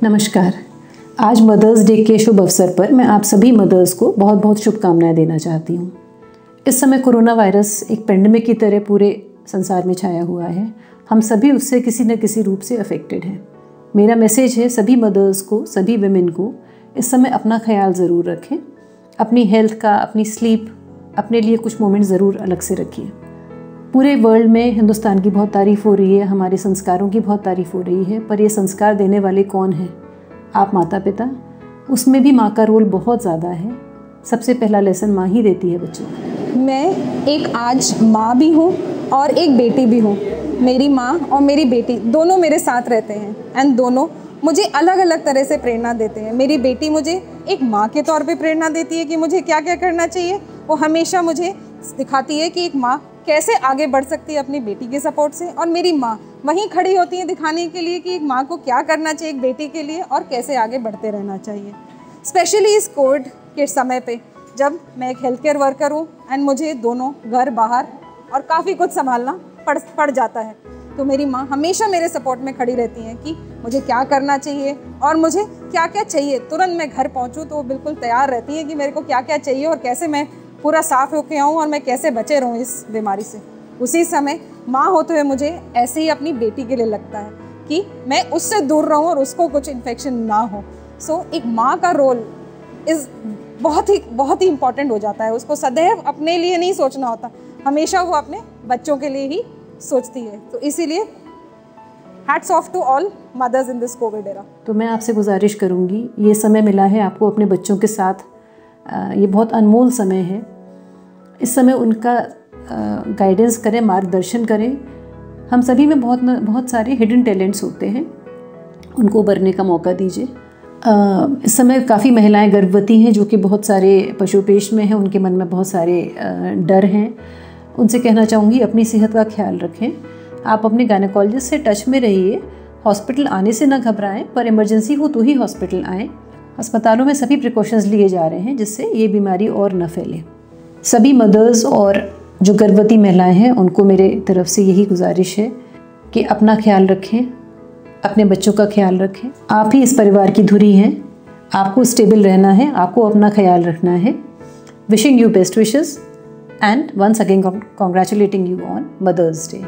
नमस्कार। आज mother's day के शुभ अवसर पर मैं आप सभी मदर्स को बहुत बहुत शुभकामनाएं देना चाहती हूँ। इस समय कोरोना वायरस एक पेंडेमिक की तरह पूरे संसार में छाया हुआ है। हम सभी उससे किसी न किसी रूप से अफेक्टेड हैं। मेरा मैसेज है सभी मदर्स को, सभी विमेन को, इस समय अपना ख्याल ज़रूर रखें। अपनी हेल्थ का, अपनी स्लीप, अपने लिए कुछ मोमेंट ज़रूर अलग से रखिए। पूरे वर्ल्ड में हिंदुस्तान की बहुत तारीफ़ हो रही है, हमारे संस्कारों की बहुत तारीफ़ हो रही है, पर ये संस्कार देने वाले कौन हैं? आप माता पिता। उसमें भी माँ का रोल बहुत ज़्यादा है। सबसे पहला लेसन माँ ही देती है बच्चों को। मैं एक आज माँ भी हूँ और एक बेटी भी हूँ। मेरी माँ और मेरी बेटी दोनों मेरे साथ रहते हैं एंड दोनों मुझे अलग अलग तरह से प्रेरणा देते हैं। मेरी बेटी मुझे एक माँ के तौर पे प्रेरणा देती है कि मुझे क्या क्या करना चाहिए। वो हमेशा मुझे दिखाती है कि एक माँ कैसे आगे बढ़ सकती है अपनी बेटी के सपोर्ट से, और मेरी माँ वहीं खड़ी होती है दिखाने के लिए कि एक माँ को क्या करना चाहिए एक बेटी के लिए और कैसे आगे बढ़ते रहना चाहिए। स्पेशली इस कोविड के समय पे जब मैं एक हेल्थ केयर वर्कर हूँ एंड मुझे दोनों घर बाहर और काफ़ी कुछ संभालना पड़ जाता है, तो मेरी माँ हमेशा मेरे सपोर्ट में खड़ी रहती हैं कि मुझे क्या करना चाहिए और मुझे क्या क्या चाहिए। तुरंत मैं घर पहुँचूँ तो वो बिल्कुल तैयार रहती हैं कि मेरे को क्या क्या चाहिए और कैसे मैं पूरा साफ होके आऊँ और मैं कैसे बचे रहूँ इस बीमारी से। उसी समय माँ होते हुए मुझे ऐसे ही अपनी बेटी के लिए लगता है कि मैं उससे दूर रहूँ और उसको कुछ इन्फेक्शन ना हो। सो एक माँ का रोल इज़ बहुत ही इम्पॉर्टेंट हो जाता है। उसको सदैव अपने लिए नहीं सोचना होता, हमेशा वो अपने बच्चों के लिए ही सोचती है। तो इसीलिए hats off to all mothers in this Covid era. तो मैं आपसे गुजारिश करूँगी, ये समय मिला है आपको अपने बच्चों के साथ, ये बहुत अनमोल समय है। इस समय उनका गाइडेंस करें, मार्गदर्शन करें। हम सभी में बहुत सारे हिडन टैलेंट्स होते हैं, उनको उभरने का मौका दीजिए। इस समय काफ़ी महिलाएं गर्भवती हैं जो कि बहुत सारे पशुपेश में हैं, उनके मन में बहुत सारे डर हैं। उनसे कहना चाहूँगी अपनी सेहत का ख्याल रखें। आप अपने गायनेकोलॉजिस्ट से टच में रहिए। हॉस्पिटल आने से न घबराएं, पर इमरजेंसी हो तो ही हॉस्पिटल आएँ। अस्पतालों में सभी प्रिकॉशंस लिए जा रहे हैं जिससे ये बीमारी और न फैले। सभी मदर्स और जो गर्भवती महिलाएं हैं उनको मेरे तरफ से यही गुजारिश है कि अपना ख्याल रखें, अपने बच्चों का ख्याल रखें। आप ही इस परिवार की धुरी हैं, आपको स्टेबल रहना है, आपको अपना ख्याल रखना है। Wishing you best wishes and once again congratulating you on Mother's day.